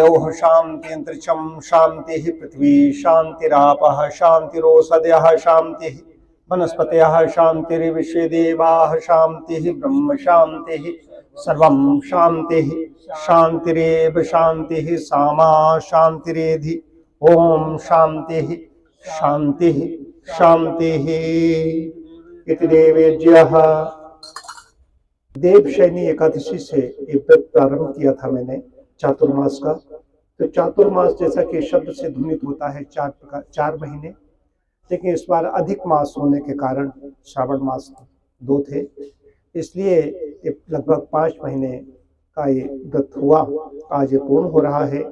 वायौ शांति अंतरिक्षं शांति पृथ्वी शांतिरापः शांतिरोषधयः शांति वनस्पतयः शांतिर्विश्वे देवाः शांति ब्रह्म शांति सर्वं शांति शांतिरेव शांति सामा शांतिरेधि ओम शांति शांति शांति। इति देवेज्यः। देवशयनी एकादशी से एक व्रत प्रारंभ किया था मैंने चातुर्मास का। तो चातुर्मास जैसा कि शब्द से ध्वनित होता है 4 महीने, लेकिन इस बार अधिक मास होने के कारण श्रावण मास 2 थे, इसलिए लगभग 5 महीने का ये व्रत हुआ। आज ये पूर्ण हो रहा है।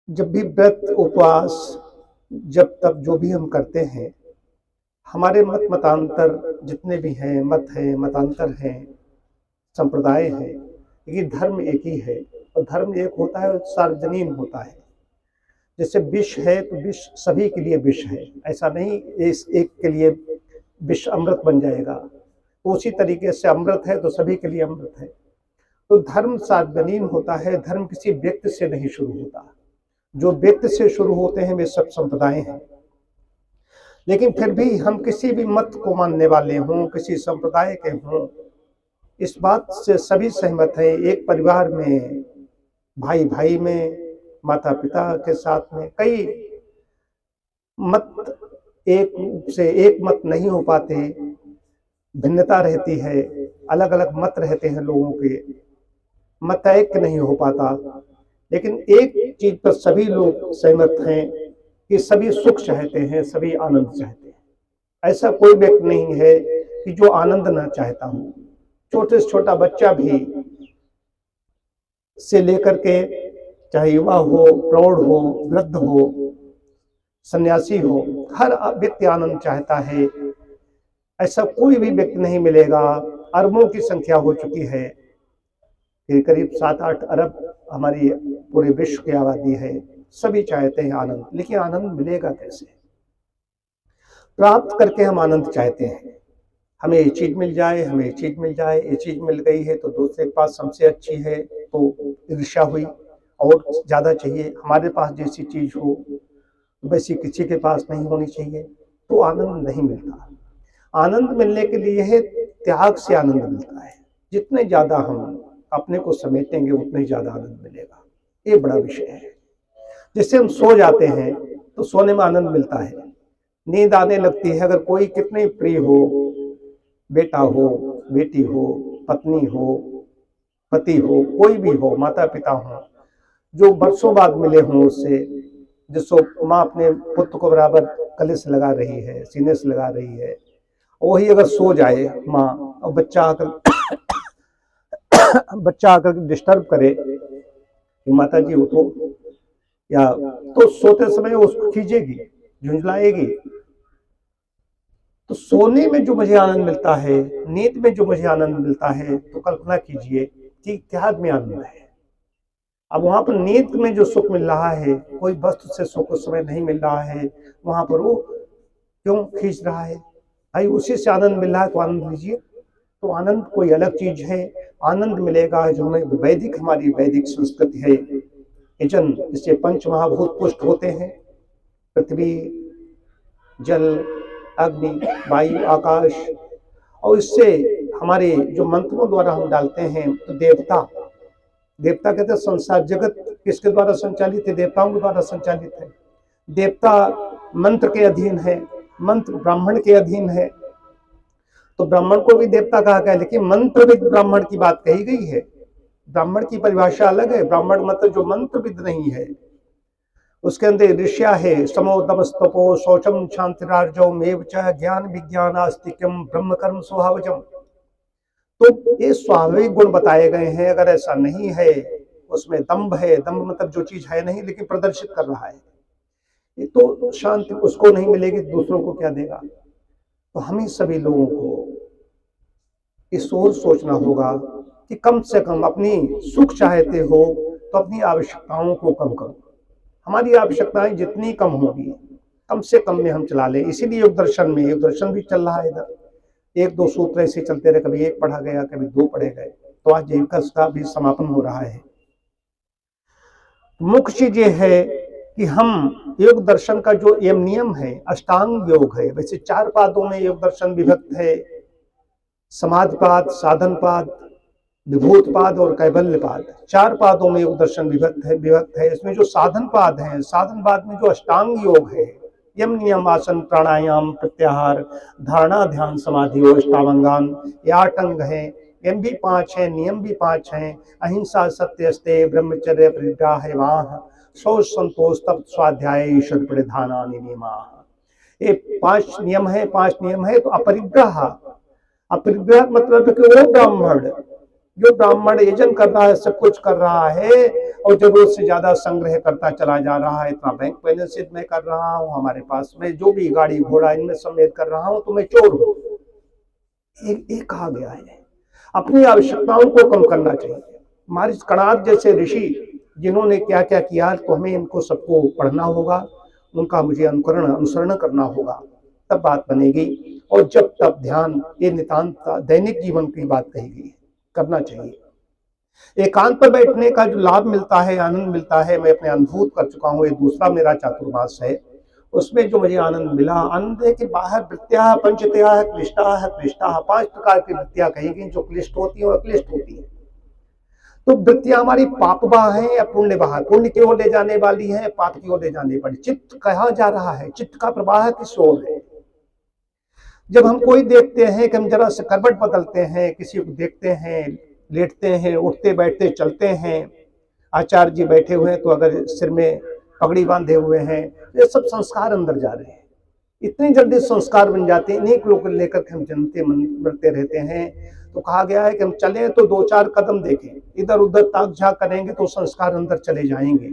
जब भी व्रत उपवास जब तब जो भी हम करते हैं, हमारे मत मतांतर जितने भी हैं, मत हैं, मतांतर हैं, संप्रदाय हैं, लेकिन धर्म एक ही है। और धर्म एक होता है, सार्वजनीन होता है। जैसे विष है तो विष सभी के लिए विष है, ऐसा नहीं इस एक के लिए विष अमृत बन जाएगा। तो उसी तरीके से अमृत है तो सभी के लिए अमृत है। तो धर्म सार्वजनीन होता है। धर्म किसी व्यक्ति से नहीं शुरू होता। जो व्यक्ति से शुरू होते हैं वे सब संप्रदाय हैं। लेकिन फिर भी हम किसी भी मत को मानने वाले हों, किसी संप्रदाय के हों, इस बात से सभी सहमत हैं। एक परिवार में, भाई भाई में, माता पिता के साथ में कई मत एक से एक मत नहीं हो पाते, भिन्नता रहती है, अलग अलग मत रहते हैं लोगों के, मत एक नहीं हो पाता। लेकिन एक चीज पर सभी लोग सहमत हैं कि सभी सुख चाहते हैं, सभी आनंद चाहते हैं। ऐसा कोई व्यक्ति नहीं है कि जो आनंद ना चाहता हो। छोटे से छोटा बच्चा भी से लेकर के, चाहे युवा हो, प्रौढ़ हो, वृद्ध हो, सन्यासी हो, हर व्यक्ति आनंद चाहता है। ऐसा कोई भी व्यक्ति नहीं मिलेगा। अरबों की संख्या हो चुकी है, करीब 7-8 अरब हमारी पूरे विश्व की आबादी है। सभी चाहते हैं आनंद, लेकिन आनंद मिलेगा कैसे? प्राप्त करके हम आनंद चाहते हैं। हमें ये चीज मिल जाए, हमें ये चीज मिल जाए, ये चीज मिल गई है तो दूसरे के पास हमसे अच्छी है तो ईर्ष्या हुई, और ज्यादा चाहिए। हमारे पास जैसी चीज हो वैसी किसी के पास नहीं होनी चाहिए, तो आनंद नहीं मिलता। आनंद मिलने के लिए है त्याग से आनंद मिलता है। जितने ज्यादा हम अपने को समेटेंगे उतना ही ज्यादा आनंद मिलेगा। ये बड़ा विषय है। जिससे हम सो जाते हैं तो सोने में आनंद मिलता है, नींद आने लगती है। अगर कोई कितने प्रिय हो, बेटा हो, बेटी हो, पत्नी हो, पति हो, कोई भी हो, माता पिता हो, जो बरसों बाद मिले हों उससे, जिसको माँ अपने पुत्र को बराबर गले से लगा रही है, सीने से लगा रही है, वही अगर सो जाए माँ और बच्चा आकर डिस्टर्ब करे कि माता जी उठो, या तो सोते समय उसको खींचेगी, झुंझलाएगी। तो सोने में जो मुझे आनंद मिलता है, नींद में जो मुझे आनंद मिलता है, तो कल्पना कीजिए कि त्याग में आनंद है। अब वहां पर नींद में जो सुख मिल रहा है, कोई वस्तु से सुख उस समय नहीं मिल रहा है, वहां पर वो क्यों खींच रहा है? भाई उसी से आनंद मिल रहा है तो आनंद लीजिए। तो आनंद कोई अलग चीज है। आनंद मिलेगा जो हमें हमारी वैदिक संस्कृति है। यजन, इससे 5 महाभूत पुष्ट होते हैं, पृथ्वी, जल, अग्नि, वायु, आकाश। और इससे हमारे जो मंत्रों द्वारा हम डालते हैं, तो देवता कहते हैं संसार जगत किसके द्वारा संचालित है? देवताओं के द्वारा संचालित है। देवता मंत्र के अधीन है, मंत्र ब्राह्मण के अधीन है। तो ब्राह्मण को भी देवता कहा गया, लेकिन मंत्रविद ब्राह्मण की बात कही गई है। ब्राह्मण की परिभाषा अलग है। ब्राह्मण मतलब जो मंत्रविद नहीं है, उसके अंदर ऋष्या है। समो तपस्तपो शौचम शांतिरार्जव मेव च ज्ञान विज्ञान आस्तिक्यम ब्रह्म कर्म स्वभावजम। तो ये स्वाभाविक गुण बताए गए हैं। अगर ऐसा नहीं है, उसमें दंभ है, दंभ मतलब जो चीज है नहीं लेकिन प्रदर्शित कर रहा है, तो शांति उसको नहीं मिलेगी, दूसरों को क्या देगा? तो हमें सभी लोगों को इस ओर सोचना होगा कि कम से कम अपनी सुख चाहते हो तो अपनी आवश्यकताओं को कम करो। हमारी आवश्यकताएं जितनी कम होगी, कम से कम में हम चला लें। इसीलिए योग दर्शन भी चल रहा है इधर। 1-2 सूत्र ऐसे चलते रहे, कभी 1 पढ़ा गया, कभी 2 पढ़े गए, तो आज जीविका का भी समापन हो रहा है। मुख्य चीज ये है कि हम योग दर्शन का जो यम नियम है, अष्टांग योग है। वैसे 4 पादों में योग दर्शन विभक्त है, समाधिपाद, साधनपाद, विभूतपाद और कैवल्यपाद। 4 पादों में योग दर्शन विभक्त है। इसमें जो साधनपाद है, साधनपाद में जो अष्टांग योग है, यम नियम आसन प्राणायाम प्रत्याहार धारणा ध्यान समाधि और अष्टावंगान, ये 8 अंग है। यम भी 5 है, नियम भी 5 हैं। अहिंसा, सत्य, स्तेय, ब्रह्मचर्य, परिग्रह, हेवाह, शौच, संतोष, तप, स्वाध्याय, ईश्वर परिधाना नियमा। ये 5 नियम है। 5 नियम है। तो अपरिग्रह, अपरिग्रह मतलब है कि वो ब्राह्मण जो ब्राह्मण यजन कर रहा है, सब कुछ कर रहा है और जरूरत से ज्यादा संग्रह करता चला जा रहा है। इतना बैंक बैलेंस मैं कर रहा हूँ, हमारे पास में जो भी गाड़ी घोड़ा इनमें समेत कर रहा हूँ, तो मैं चोर हूँ। एक कहा गया है। अपनी आवश्यकताओं को कम करना चाहिए। महर्षि कणाद जैसे ऋषि जिन्होंने क्या क्या किया, तो हमें इनको सबको पढ़ना होगा, उनका मुझे अनुसरण करना होगा, तब बात बनेगी। और जब तब ध्यान, ये नितांत दैनिक जीवन की बात कही गई, करना चाहिए। एकांत पर बैठने का जो लाभ मिलता है, आनंद मिलता है, मैं अपने अनुभूत कर चुका हूँ। ये दूसरा मेरा चातुर्मास है, उसमें जो मुझे आनंद मिला, आनंद है कि बाहर वृत्तियां पंचतया क्लिष्टा, 5 प्रकार की वृत्तियां कही गई जो क्लिष्ट होती है और अक्लिष्ट होती है। तो वृत्तियां हमारी पापवाह है या पुण्यवाह, पुण्य की ओर ले जाने वाली है, पाप की ओर ले जाने वाली। चित्त कहाँ जा रहा है, चित्त का प्रवाह किस ओर है। जब हम कोई देखते हैं कि हम जरा से करवट बदलते हैं, किसी को देखते हैं लेटते हैं, उठते बैठते चलते हैं, आचार्य जी बैठे हुए हैं तो अगर सिर में पगड़ी बांधे हुए हैं, ये सब संस्कार अंदर जा रहे हैं। इतनी जल्दी संस्कार बन जाते हैं, इन्हीं लोग लेकर के हम जन्मते मरते रहते हैं। तो कहा गया है कि हम चले तो 2-4 कदम देखें, इधर उधर ताक झाक करेंगे तो संस्कार अंदर चले जाएंगे।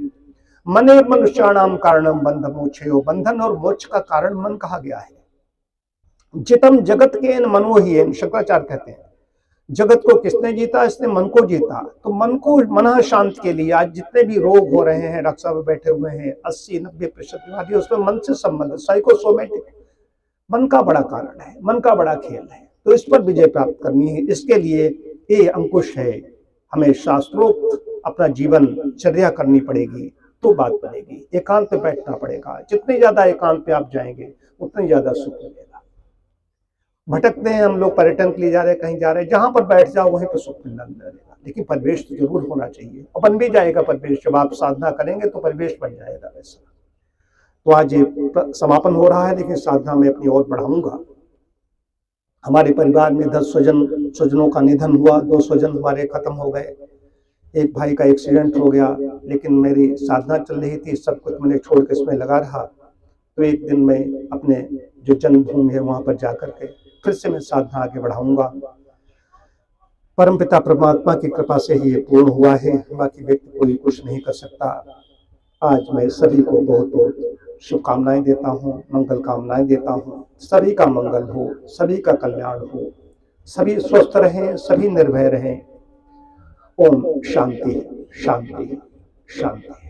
मने मनुष्याणाम कारणम बंध मोक्षयो, बंधन और मोक्ष का कारण मन कहा गया है। जितम जगत के मनो ही, शंकराचार्य कहते हैं जगत को किसने जीता, इसने मन को जीता। तो मन को मन शांत के लिए आज जितने भी रोग हो रहे हैं, डॉक्टर साहब बैठे हुए हैं, 80-90% बीमारी उसमें मन से संबंध, साइकोसोमेटिक, मन का बड़ा कारण है, मन का बड़ा खेल है। तो इस पर विजय प्राप्त करनी है, इसके लिए ये अंकुश है। हमें शास्त्रोक्त अपना जीवन चर्या करनी पड़ेगी, तो बात बनेगी। एकांत पे बैठना पड़ेगा। जितने ज्यादा एकांत पे आप जाएंगे उतनी ज्यादा सुख मिलेगा। भटकते हैं हम लोग, पर्यटन के लिए जा रहे हैं, कहीं जा रहे हैं, जहां पर बैठ जाओ वहीं पर सुख मिलना मिलेगा। लेकिन परिवेश तो जरूर होना चाहिए, और बन भी जाएगा परिवेश। जब आप साधना करेंगे तो परिवेश बन जाएगा वैसा। तो आज ये समापन हो रहा है, लेकिन साधना में अपनी और बढ़ाऊंगा। हमारे परिवार में 10 स्वजनों का निधन हुआ, 2 स्वजन हमारे खत्म हो गए, एक भाई का एक्सीडेंट हो गया। लेकिन मेरी साधना चल रही थी, सब कुछ मैंने छोड़ के इसमें लगा रहा। तो एक दिन मैं अपने जो जन्मभूमि है वहां पर जाकर के फिर से मैं साधना आगे बढ़ाऊंगा। परमपिता परमात्मा की कृपा से ही ये पूर्ण हुआ है, बाकी व्यक्ति कोई कुछ नहीं कर सकता। आज मैं सभी को बहुत बहुत शुभकामनाएं देता हूँ, मंगल कामनाएं देता हूँ। सभी का मंगल हो, सभी का कल्याण हो, सभी स्वस्थ रहें, सभी निर्भय रहें। ओम शांति शांति शांति।